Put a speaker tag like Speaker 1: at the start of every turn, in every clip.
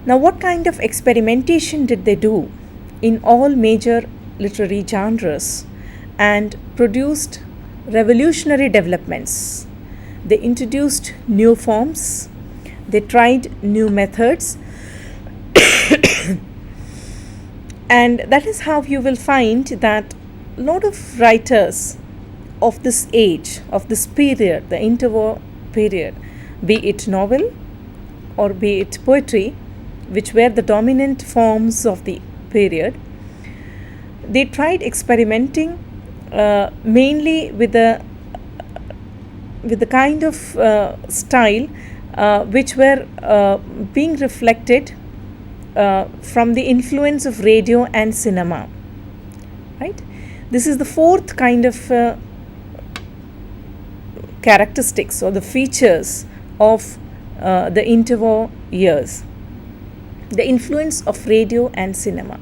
Speaker 1: Now, what kind of experimentation did they do in all major literary genres and produced revolutionary developments? They introduced new forms, they tried new methods, and that is how you will find that a lot of writers of this age, of this period, the interwar period, be it novel or be it poetry, which were the dominant forms of the period, they tried experimenting mainly with the kind of style which were being reflected from the influence of radio and cinema. Right? This is the fourth kind of characteristics or the features of the interwar years. The influence of radio and cinema.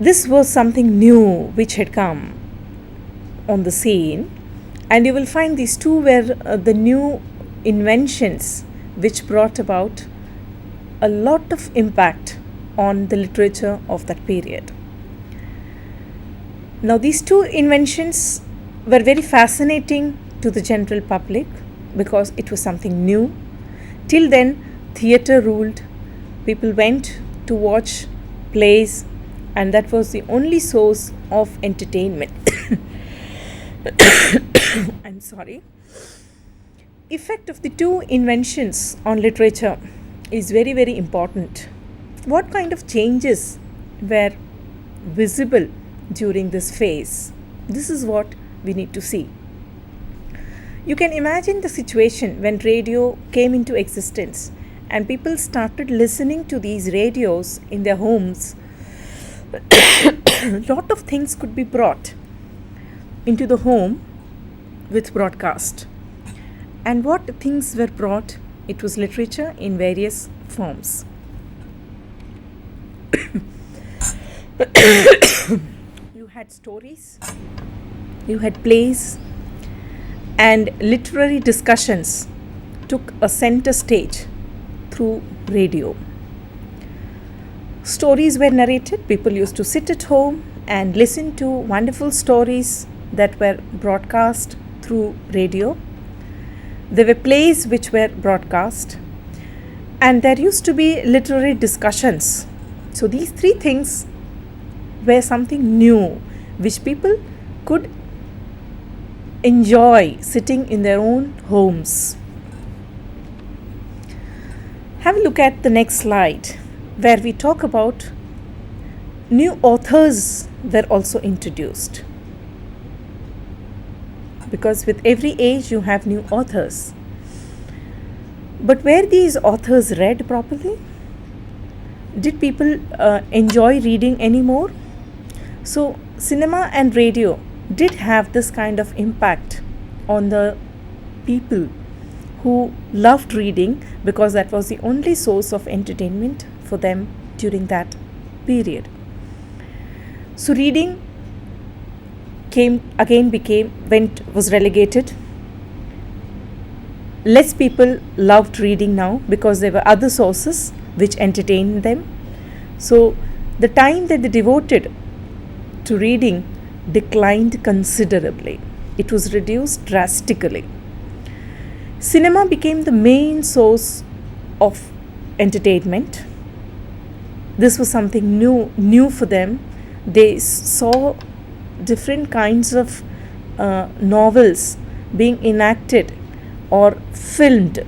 Speaker 1: This was something new which had come on the scene, and you will find these two were the new inventions which brought about a lot of impact on the literature of that period. Now, these two inventions were very fascinating to the general public because it was something new. Till then, theatre ruled. People went to watch plays, and that was the only source of entertainment. I'm sorry. Effect of the two inventions on literature is very, very important. What kind of changes were visible during this phase? This is what we need to see. You can imagine the situation when radio came into existence and people started listening to these radios in their homes. A lot of things could be brought into the home with broadcast. And what things were brought? It was literature in various forms. You had stories, you had plays, and literary discussions took a center stage through radio. Stories were narrated. People used to sit at home and listen to wonderful stories that were broadcast through radio. There were plays which were broadcast, and there used to be literary discussions. So these three things were something new which people could enjoy sitting in their own homes. Have a look at the next slide where we talk about new authors were also introduced. Because with every age you have new authors. But were these authors read properly? Did people enjoy reading anymore? So cinema and radio did have this kind of impact on the people who loved reading because that was the only source of entertainment for them during that period. So reading was relegated. Less people loved reading now because there were other sources which entertained them. So the time that they devoted to reading declined considerably. It was reduced drastically. Cinema became the main source of entertainment. This was something new for them. They saw different kinds of novels being enacted or filmed,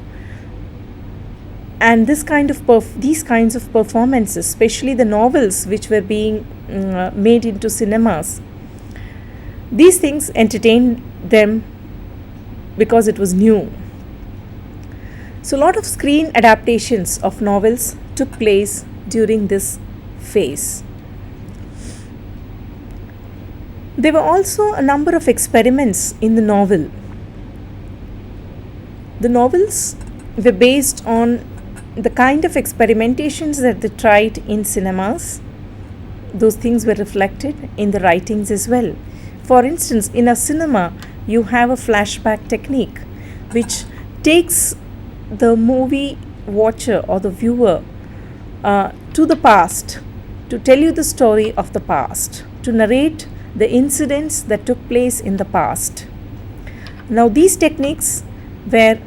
Speaker 1: and these kinds of performances, especially the novels which were being made into cinemas, these things entertained them because it was new. So a lot of screen adaptations of novels took place during this phase. There were also a number of experiments in the novel. The novels were based on the kind of experimentations that they tried in cinemas. Those things were reflected in the writings as well. For instance, in a cinema, you have a flashback technique which takes the movie watcher or the viewer to the past, to tell you the story of the past, to narrate the incidents that took place in the past. Now, these techniques were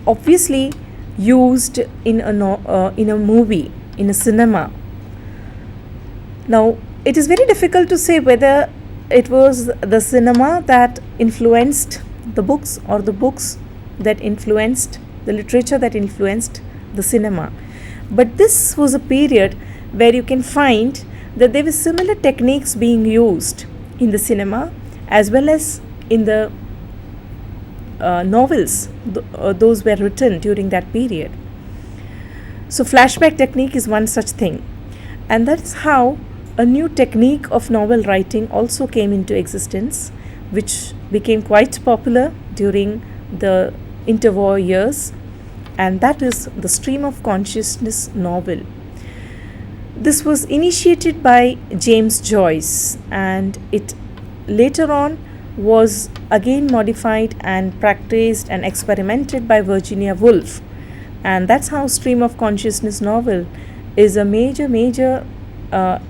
Speaker 1: obviously used in a movie, in a cinema. Now, it is very difficult to say whether it was the cinema that influenced the books or the books that influenced the literature that influenced the cinema. But this was a period where you can find that there were similar techniques being used in the cinema as well as in the novels. Those were written during that period. So flashback technique is one such thing, and that's how a new technique of novel writing also came into existence, which became quite popular during the interwar years, and that is the stream of consciousness novel. This was initiated by James Joyce, and it later on was again modified and practiced and experimented by Virginia Woolf, and that's how stream of consciousness novel is a major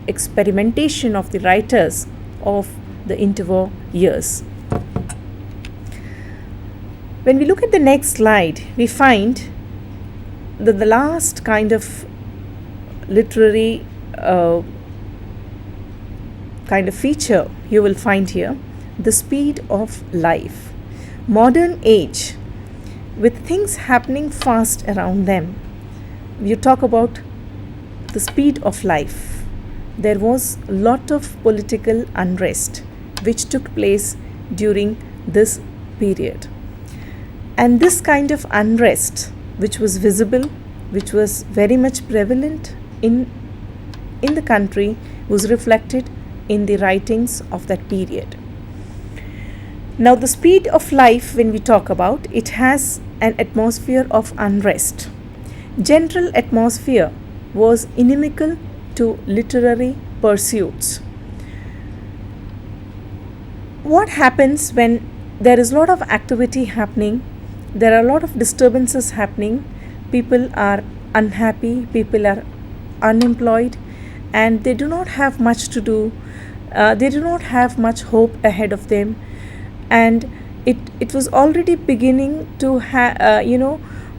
Speaker 1: experimentation of the writers of the interwar years. When we look at the next slide, we find that the last kind of literary kind of feature you will find here, the speed of life. Modern age, with things happening fast around them, you talk about the speed of life. There was a lot of political unrest which took place during this period. And this kind of unrest, which was visible, which was very much prevalent in the country, was reflected in the writings of that period. Now, the speed of life, when we talk about, it has an atmosphere of unrest. General atmosphere was inimical to literary pursuits. What happens when there is a lot of activity happening, there are a lot of disturbances happening, people are unhappy, people are unemployed, and they do not have much to do, they do not have much hope ahead of them, and it was already beginning to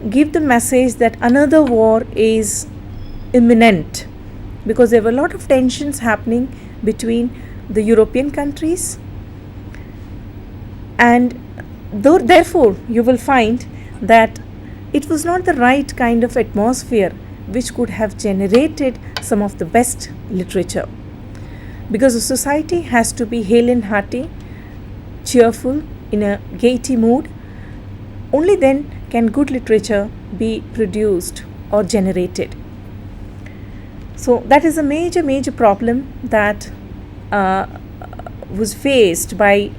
Speaker 1: give the message that another war is imminent, because there were a lot of tensions happening between the European countries, and therefore you will find that it was not the right kind of atmosphere which could have generated some of the best literature, because a society has to be hale and hearty, cheerful, in a gaiety mood. Only then can good literature be produced or generated. So that is a major problem that was faced by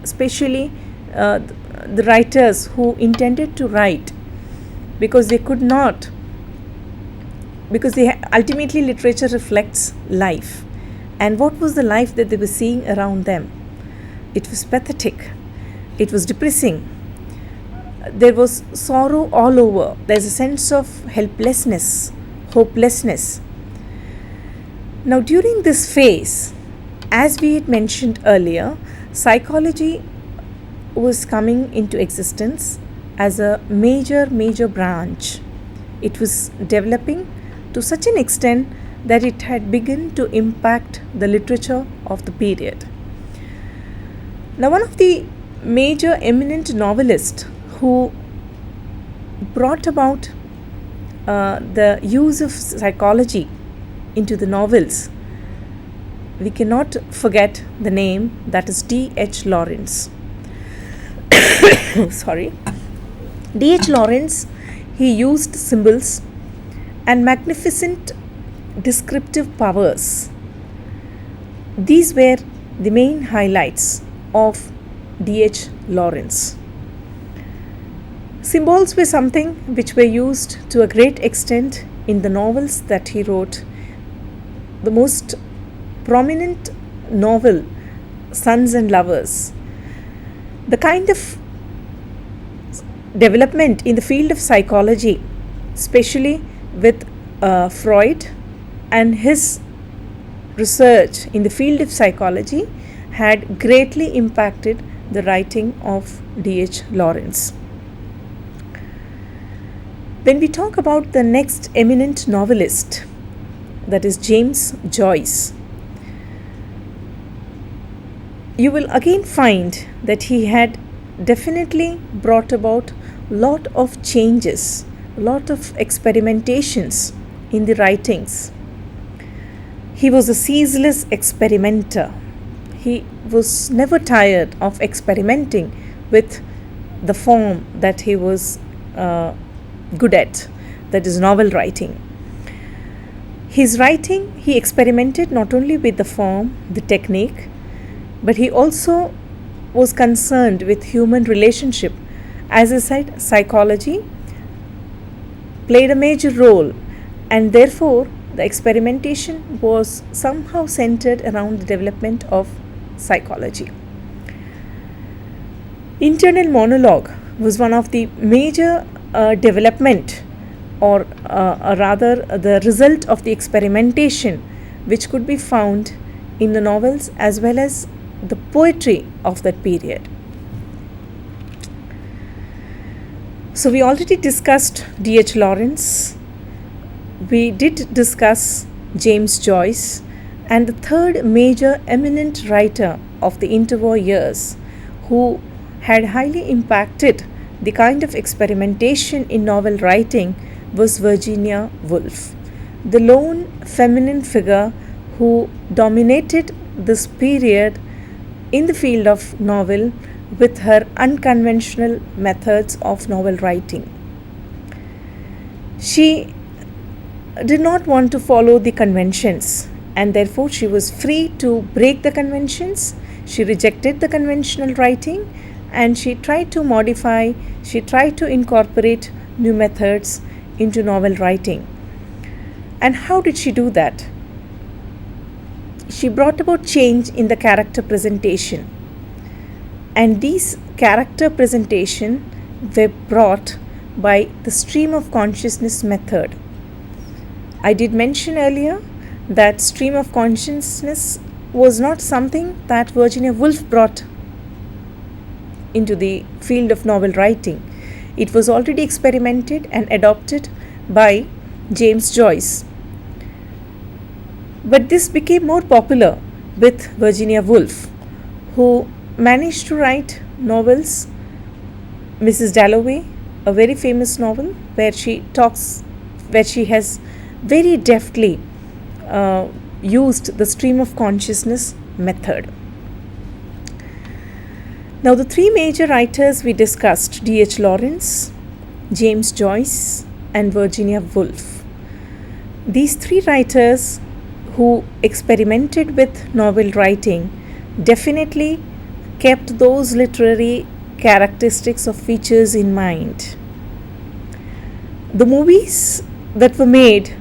Speaker 1: especially the writers who intended to write, because they could not, because ultimately literature reflects life, and what was the life that they were seeing around them? It was pathetic, it was depressing, there was sorrow all over, there's a sense of helplessness, hopelessness. Now, during this phase, as we had mentioned earlier, psychology was coming into existence as a major branch. It was developing to such an extent that it had begun to impact the literature of the period. Now, one of the major eminent novelists who brought about the use of psychology into the novels, we cannot forget the name, that is D.H. Lawrence. Sorry. D.H. Lawrence, he used symbols and magnificent descriptive powers. These were the main highlights of D.H. Lawrence. Symbols were something which were used to a great extent in the novels that he wrote. The most prominent novel, Sons and Lovers, the kind of development in the field of psychology, especially with Freud and his research in the field of psychology had greatly impacted the writing of D.H. Lawrence. When we talk about the next eminent novelist, that is James Joyce, you will again find that he had definitely brought about lot of changes, lot of experimentations in the writings. He was a ceaseless experimenter. He was never tired of experimenting with the form that he was good at, that is novel writing. His writing, he experimented not only with the form, the technique, but he also was concerned with human relationship. As I said, psychology played a major role, and therefore the experimentation was somehow centered around the development of psychology. Internal monologue was one of the major development, or rather the result of the experimentation, which could be found in the novels as well as the poetry of that period. So we already discussed D.H. Lawrence, we did discuss James Joyce, and the third major eminent writer of the interwar years who had highly impacted the kind of experimentation in novel writing was Virginia Woolf, the lone feminine figure who dominated this period in the field of novel with her unconventional methods of novel writing. She did not want to follow the conventions, and therefore she was free to break the conventions. She rejected the conventional writing and she tried to modify, she tried to incorporate new methods into novel writing. And how did she do that? She brought about change in the character presentation, and these character presentation were brought by the stream of consciousness method. I did mention earlier that stream of consciousness was not something that Virginia Woolf brought into the field of novel writing. It was already experimented and adopted by James Joyce. But this became more popular with Virginia Woolf, who managed to write novels. Mrs. Dalloway, a very famous novel where she has very deftly used the stream of consciousness method. Now, the three major writers we discussed, D.H. Lawrence, James Joyce, and Virginia Woolf. These three writers who experimented with novel writing definitely kept those literary characteristics of features in mind. The movies that were made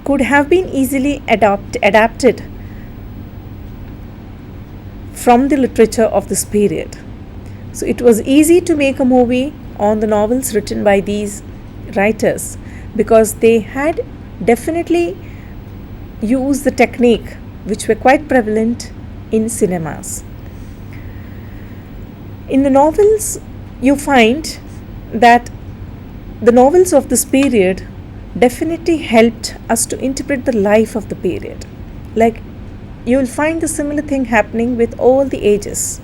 Speaker 1: could have been easily adapted from the literature of this period. So it was easy to make a movie on the novels written by these writers because they had definitely used the technique which were quite prevalent in cinemas. In the novels, you find that the novels of this period definitely helped us to interpret the life of the period. Like, you will find the similar thing happening with all the ages.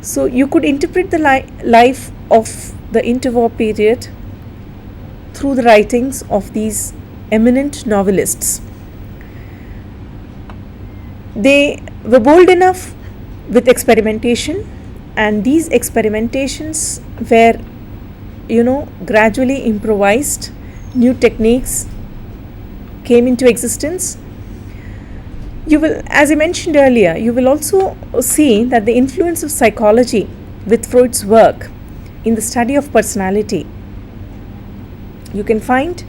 Speaker 1: So you could interpret the life of the interwar period through the writings of these eminent novelists. They were bold enough with experimentation, and these experimentations were, gradually improvised. New techniques came into existence. You will, as I mentioned earlier, you will also see that the influence of psychology with Freud's work in the study of personality. You can find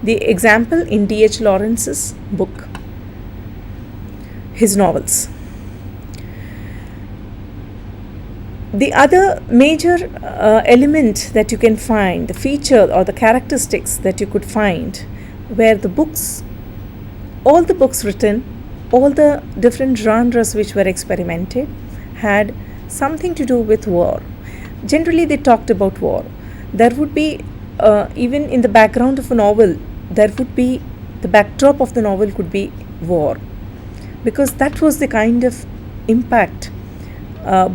Speaker 1: the example in D.H. Lawrence's book, his novels. The other major element that you can find, the feature or the characteristics that you could find, where all the books written, all the different genres which were experimented had something to do with war. Generally, they talked about war. There would be, even in the background of a novel, there would be the backdrop of the novel could be war, because that was the kind of impact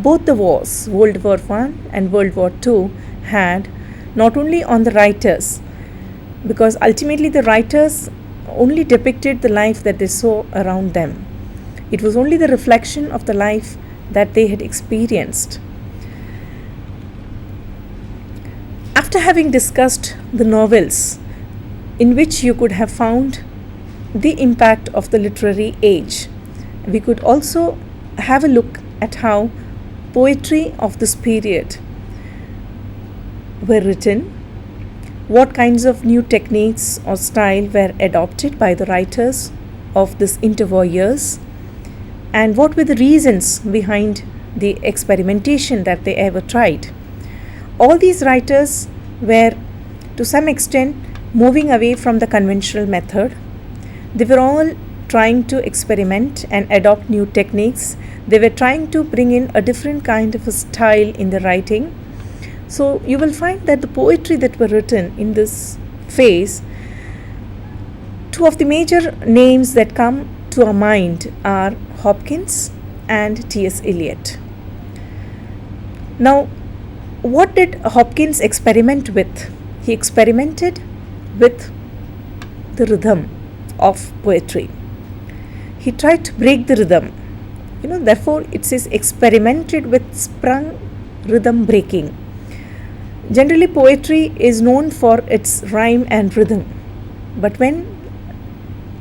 Speaker 1: both the wars, World War I and World War II, had not only on the writers, because ultimately the writers only depicted the life that they saw around them. It was only the reflection of the life that they had experienced. After having discussed the novels in which you could have found the impact of the literary age, we could also have a look at how poetry of this period were written, what kinds of new techniques or style were adopted by the writers of this interwar years, and what were the reasons behind the experimentation that they ever tried. All these writers were to some extent moving away from the conventional method. They were all trying to experiment and adopt new techniques. They were trying to bring in a different kind of a style in the writing. So you will find that the poetry that were written in this phase, two of the major names that come to our mind are Hopkins and T.S. Eliot. Now, what did Hopkins experiment with? He experimented with the rhythm of poetry. He tried to break the rhythm. Therefore it says experimented with sprung rhythm breaking. Generally, poetry is known for its rhyme and rhythm, but when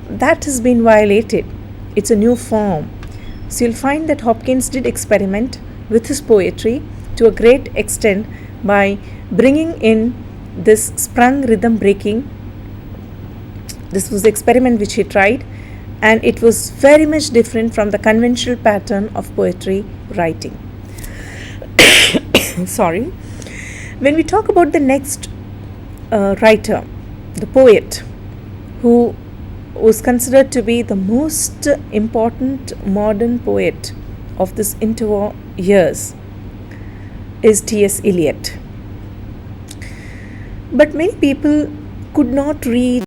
Speaker 1: that has been violated, it's a new form. So you'll find that Hopkins did experiment with his poetry to a great extent by bringing in this sprung rhythm breaking. This was the experiment which he tried, and it was very much different from the conventional pattern of poetry writing. Sorry. When we talk about the next writer, the poet, who was considered to be the most important modern poet of this interwar years, is T.S. Eliot. But many people could not read